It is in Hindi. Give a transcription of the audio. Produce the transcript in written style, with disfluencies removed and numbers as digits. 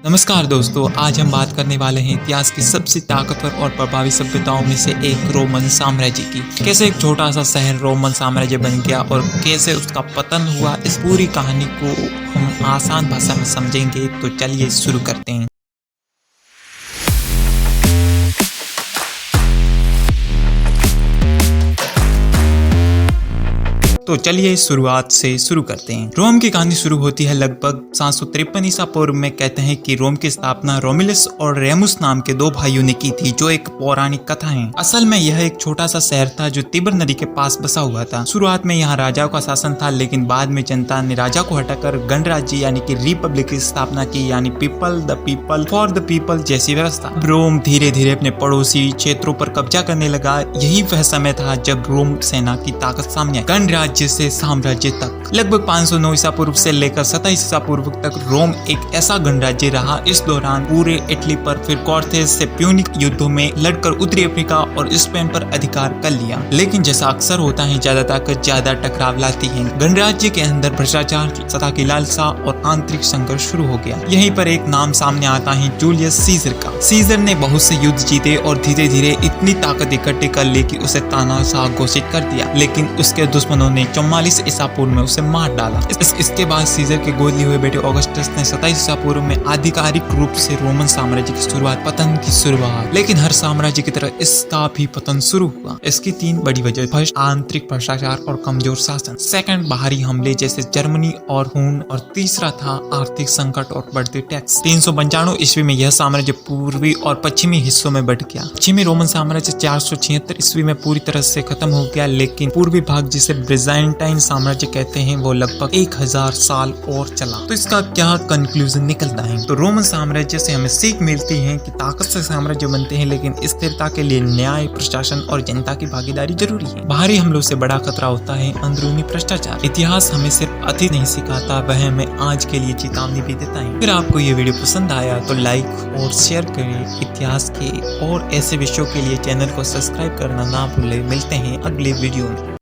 नमस्कार दोस्तों, आज हम बात करने वाले हैं इतिहास की सबसे ताकतवर और प्रभावी सभ्यताओं में से एक रोमन साम्राज्य की। कैसे एक छोटा सा शहर रोमन साम्राज्य बन गया और कैसे उसका पतन हुआ, इस पूरी कहानी को हम आसान भाषा में समझेंगे। तो चलिए शुरू करते हैं। तो चलिए शुरुआत से शुरू करते हैं। रोम की कहानी शुरू होती है लगभग 753 ईसा पूर्व में। कहते हैं कि रोम की स्थापना रोमिलस और रेमुस नाम के दो भाइयों ने की थी, जो एक पौराणिक कथा है। असल में यह एक छोटा सा शहर था जो तिबर नदी के पास बसा हुआ था। शुरुआत में यहाँ राजाओं का शासन था, लेकिन बाद में जनता ने राजा को हटाकर गणराज्य यानी कि रिपब्लिक की स्थापना की, यानी people the people for the people जैसी व्यवस्था। रोम धीरे धीरे अपने पड़ोसी क्षेत्रों पर कब्जा करने लगा। यही वह समय था जब रोम सेना की ताकत सामने आई। गणराज्य से साम्राज्य तक लगभग 509 ईसा पूर्व से लेकर 27 ईसा पूर्व तक रोम एक ऐसा गणराज्य रहा। इस दौरान पूरे इटली पर, फिर कॉर्थेज से प्यूनिक युद्धों में लड़कर उत्तरी अफ्रीका और स्पेन पर अधिकार कर लिया। लेकिन जैसा अक्सर होता है, ज्यादा ताकत ज्यादा टकराव लाती है। गणराज्य के अंदर भ्रष्टाचार, सत्ता की लालसा और आंतरिक संघर्ष शुरू हो गया। यहीं पर एक नाम सामने आता है, जूलियस सीजर का। सीजर ने बहुत से युद्ध जीते और धीरे धीरे इतनी ताकत इकट्ठी कर ली कि उसे तानाशाह घोषित कर दिया। लेकिन उसके दुश्मनों ने 44 ईसा पूर्व में उसे मार डाला। इसके बाद सीजर के गोद लिए हुए बेटे ऑगस्टस ने 27 ईसा पूर्व में आधिकारिक रूप से रोमन साम्राज्य की शुरुआत, पतन की शुरुआत। लेकिन हर साम्राज्य की तरह इसका भी पतन शुरू हुआ। इसकी 3 बड़ी वजह: फर्स्ट, आंतरिक भ्रष्टाचार और कमजोर शासन। सेकंड, बाहरी हमले जैसे जर्मनी और हुन। और तीसरा था आर्थिक संकट और बढ़ते टैक्स। 395 ईस्वी में यह साम्राज्य पूर्वी और पश्चिमी हिस्सों में बढ़ गया। पश्चिमी रोमन साम्राज्य 476 ईस्वी में पूरी तरह से खत्म हो गया, लेकिन पूर्वी भाग, जिसे बिजाइंटाइन साम्राज्य कहते हैं, वो लगभग 1000 साल और चला। तो इसका क्या कंक्लूजन निकलता है? तो रोमन साम्राज्य से हमें सीख मिलती है कि ताकत से साम्राज्य बनते हैं, लेकिन स्थिरता के लिए न्याय, प्रशासन और जनता की भागीदारी जरूरी है। बाहरी हमलों से बड़ा खतरा होता है अंदरूनी भ्रष्टाचार। इतिहास हमें सिर्फ अतीत नहीं सिखाता, वह हमें आज के लिए चेतावनी भी देता है। अगर आपको ये वीडियो पसंद आया तो लाइक और शेयर करें। इतिहास के और ऐसे विषयों के लिए चैनल को सब्सक्राइब करना ना भूलें। मिलते हैं अगले वीडियो में।